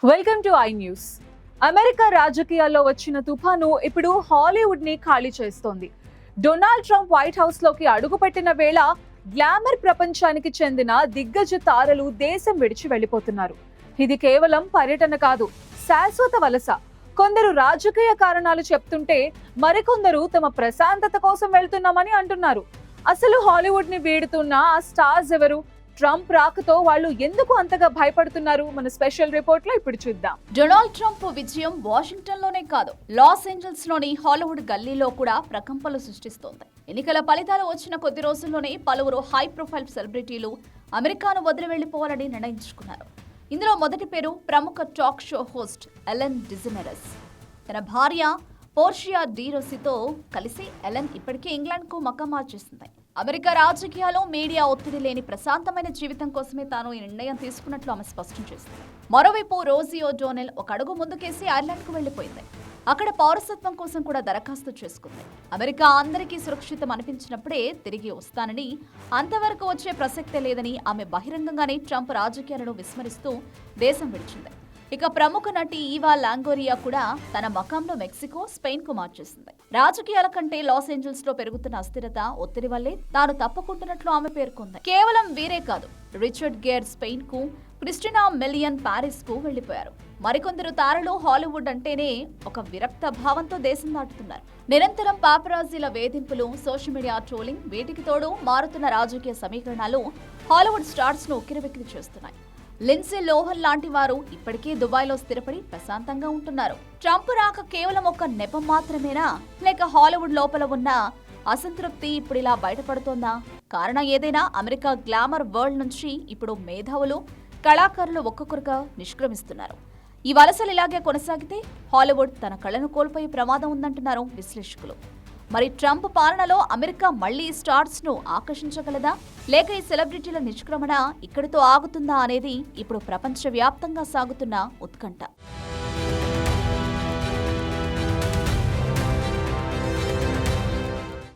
Welcome to I news. America రాజకీయాల్లో వచ్చిన తుఫాను ఇప్పుడు హాలీవుడ్ ని ఖాళీ చేస్తోంది. డొనాల్డ్ ట్రంప్ వైట్ హౌస్ లోకి అడుగుపెట్టిన వేళ గ్లామర్ ప్రపంచానికి చెందిన దిగ్గజ తారలు దేశం విడిచి వెళ్లిపోతున్నారు. ఇది కేవలం పర్యటన కాదు, శాశ్వత వలస. కొందరు రాజకీయ కారణాలు చెప్తుంటే మరికొందరు తమ ప్రశాంతత కోసం వెళ్తున్నామని అంటున్నారు. అసలు హాలీవుడ్ ని వీడుతున్న ఆ స్టార్స్ ఎవరు? ట్రంప్ రాకతో వాళ్ళు ఎందుకు అంతగా భయపడుతున్నారు? మన స్పెషల్ రిపోర్ట్ లో ఇప్పుడు చూద్దాం. డొనాల్డ్ ట్రంప్ విజయం వాషింగ్టన్ లోనే కాదు, లాస్ ఏంజల్స్ లోని హాలీవుడ్ గల్లీలో కూడా ప్రకంపనలు సృష్టిస్తోంది. ఎన్నికల ఫలితాలు వచ్చిన కొద్ది రోజుల్లోనే పలువురు హై ప్రొఫైల్ సెలబ్రిటీలు అమెరికాను వదిలి వెళ్లిపోవాలని నిర్ణయించుకున్నారు. ఇందులో మొదటి పేరు ప్రముఖ టాక్ షో హోస్ట్ ఎలెన్ డిజెనెరెస్. తన భార్య పోర్షియా డి రోసితో కలిసి ఎలెన్ ఇప్పటికే ఇంగ్లాండ్ కు మకాం మార్చేసింది. అమెరికా రాజకీయాల్లో మీడియా ఒత్తిడి లేని ప్రశాంతమైన జీవితం కోసమే తాను ఈ నిర్ణయం తీసుకున్నట్లు ఆమె స్పష్టం చేసింది. మరోవైపు రోజీ ఓడోనెల్ ఒక అడుగు ముందుకేసి ఐర్లాండ్ కు వెళ్లిపోయింది. అక్కడ పౌరసత్వం కోసం కూడా దరఖాస్తు చేసుకుంది. అమెరికా అందరికీ సురక్షితం అనిపించినప్పుడే తిరిగి వస్తానని, అంతవరకు వచ్చే ప్రసక్తే లేదని ఆమె బహిరంగంగానే ట్రంప్ రాజకీయాలను విస్మరిస్తూ దేశం విడిచింది. ఇక ప్రముఖ నటి ఈవా లాంగోరియా కూడా తన మకాంలో మెక్సికో, స్పెయిన్ కు మార్చేసింది. రాజకీయాల కంటే లాస్ ఏంజల్స్ లో పెరుగుతున్న అస్థిరత, ఒత్తిడి వల్లే తాను తప్పుకుంటున్నట్లు ఆమె పేర్కొంది. కేవలం వీరే కాదు, రిచర్డ్ గేర్ స్పెయిన్ కు, క్రిస్టినా మిలియన్ పారిస్ కు వెళ్లిపోయారు. మరికొందరు తారలు హాలీవుడ్ అంటేనే ఒక విరక్త భావంతో దేశం దాటుతున్నారు. నిరంతరం పాపరాజీల వేధింపులు, సోషల్ మీడియా ట్రోలింగ్, వీటికి తోడు మారుతున్న రాజకీయ సమీకరణాలు హాలీవుడ్ స్టార్స్ ను ఉక్కిరిబిక్కిరి చేస్తున్నాయి. లిండ్సే లోహన్ లాంటి వారు ఇప్పటికే దుబాయ్లో స్థిరపడి ప్రశాంతంగా ఉంటున్నారు. ట్రంప్ రాక కేవలం ఒక నెపం మాత్రమేనా, లేక హాలీవుడ్ లోపల ఉన్న అసంతృప్తి ఇప్పుడు ఇలా బయటపడుతోందా? కారణం ఏదైనా అమెరికా గ్లామర్ వరల్డ్ నుంచి ఇప్పుడు మేధావులు, కళాకారులు ఒక్కొక్కరుగా నిష్క్రమిస్తున్నారు. ఈ వలసలు ఇలాగే కొనసాగితే హాలీవుడ్ తన కళను కోల్పోయే ప్రమాదం ఉందంటున్నారు విశ్లేషకులు. మరి ట్రంప్ పాలనలో అమెరికా మళ్లీ స్టార్స్ ను ఆకర్షించగలదా, లేక ఈ సెలబ్రిటీల నిష్క్రమణ ఇక్కడితో ఆగుతుందా అనేది ఇప్పుడు ప్రపంచవ్యాప్తంగా సాగుతున్న ఉత్కంఠ.